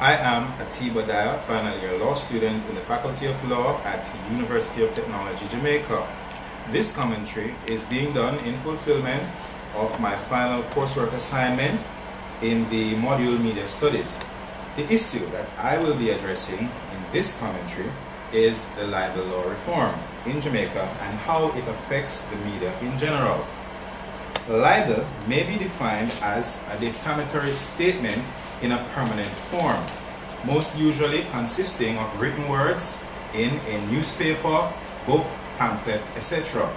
I am Atiba Dyer, final year law student in the Faculty of Law at University of Technology, Jamaica. This commentary is being done in fulfillment of my final coursework assignment in the module Media Studies. The issue that I will be addressing in this commentary is the libel law reform in Jamaica and how it affects the media in general. Libel may be defined as a defamatory statement in a permanent form, most usually consisting of written words in a newspaper, book, pamphlet, etc.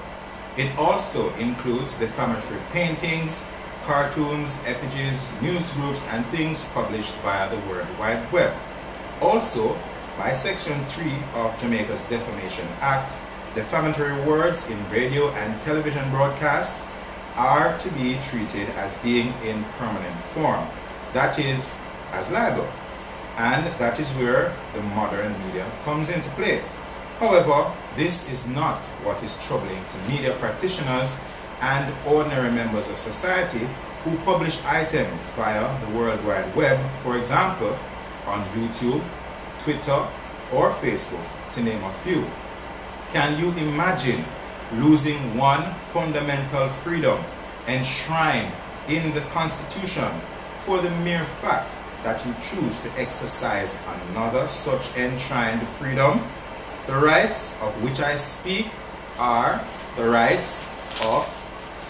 It also includes defamatory paintings, cartoons, effigies, news groups, and things published via the World Wide Web. Also, by Section 3 of Jamaica's Defamation Act, defamatory words in radio and television broadcasts are to be treated as being in permanent form, that is, as libel, and that is where the modern media comes into play. However, this is not what is troubling to media practitioners and ordinary members of society who publish items via the World Wide Web, for example, on YouTube, Twitter, or Facebook, to name a few. Can you imagine losing one fundamental freedom enshrined in the Constitution for the mere fact that you choose to exercise another such enshrined freedom? The rights of which I speak are the rights of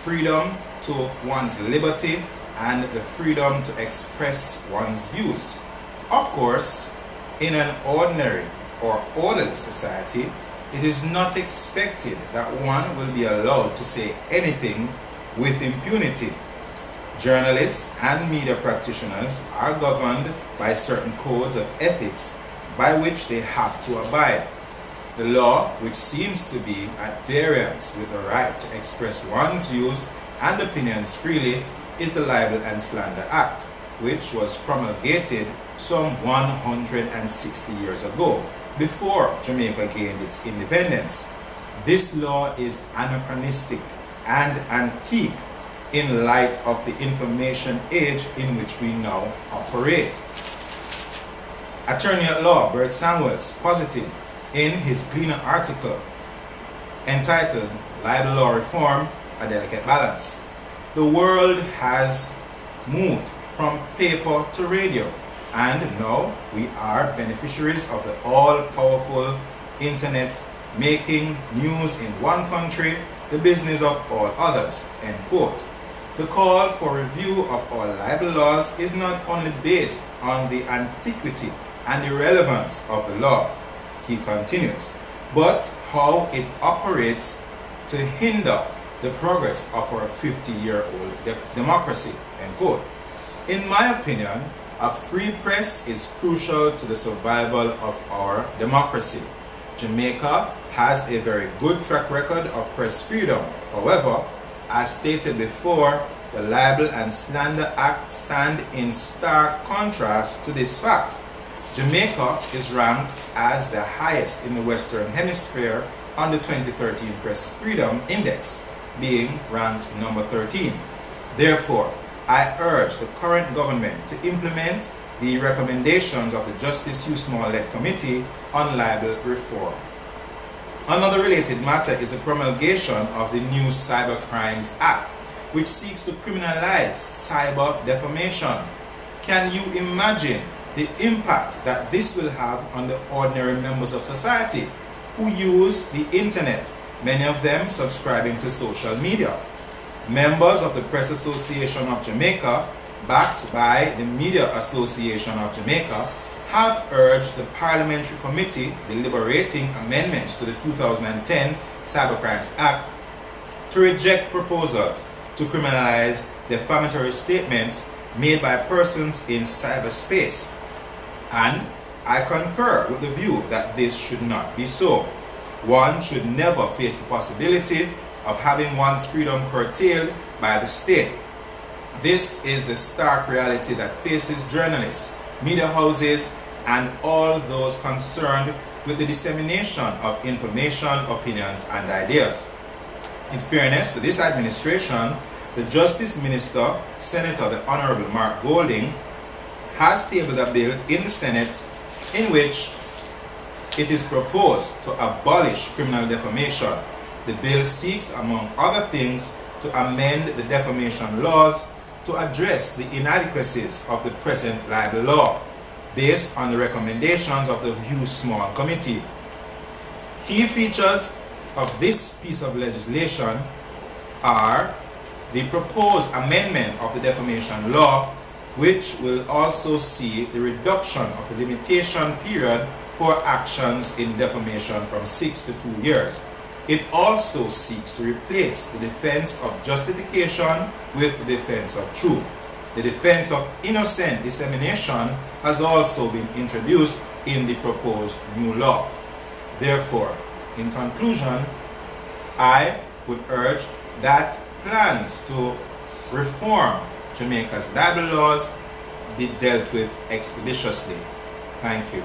freedom to one's liberty and the freedom to express one's views. Of course, in an ordinary or orderly society, it is not expected that one will be allowed to say anything with impunity. Journalists and media practitioners are governed by certain codes of ethics by which they have to abide. The law, which seems to be at variance with the right to express one's views and opinions freely, is the Libel and Slander Act, which was promulgated some 160 years ago, before Jamaica gained its independence. This law is anachronistic and antique in light of the information age in which we now operate. Attorney at law Bert Samuels posited in his Gleaner article entitled Libel Law Reform, A Delicate Balance. The world has moved from paper to radio, and now we are beneficiaries of the all-powerful internet, making news in one country the business of all others, end quote. The call for review of our libel laws is not only based on the antiquity and irrelevance of the law, he continues, but how it operates to hinder the progress of our 50-year-old democracy, end quote. In my opinion, a free press is crucial to the survival of our democracy. Jamaica has a very good track record of press freedom. However, as stated before, the Libel and Slander Act stand in stark contrast to this fact. Jamaica is ranked as the highest in the Western Hemisphere on the 2013 Press Freedom Index, being ranked number 13. Therefore, I urge the current government to implement the recommendations of the Justice Usmall-led Committee on Libel Reform. Another related matter is the promulgation of the new Cyber Crimes Act, which seeks to criminalize cyber defamation. Can you imagine the impact that this will have on the ordinary members of society who use the internet, many of them subscribing to social media? Members of the Press Association of Jamaica, backed by the Media Association of Jamaica, have urged the Parliamentary Committee deliberating amendments to the 2010 Cybercrimes Act to reject proposals to criminalize defamatory statements made by persons in cyberspace. And I concur with the view that this should not be so. One should never face the possibility of having one's freedom curtailed by the state. This is the stark reality that faces journalists, media houses, and all those concerned with the dissemination of information, opinions, and ideas. In fairness to this administration, the Justice Minister, Senator the Honorable Mark Golding, has tabled a bill in the Senate in which it is proposed to abolish criminal defamation. The bill seeks, among other things, to amend the defamation laws to address the inadequacies of the present libel law, based on the recommendations of the Hughes Small Committee. Key features of this piece of legislation are the proposed amendment of the defamation law, which will also see the reduction of the limitation period for actions in defamation from 6 to 2 years. It also seeks to replace the defense of justification with the defense of truth. The defense of innocent dissemination has also been introduced in the proposed new law. Therefore, in conclusion, I would urge that plans to reform Jamaica's libel laws be dealt with expeditiously. Thank you.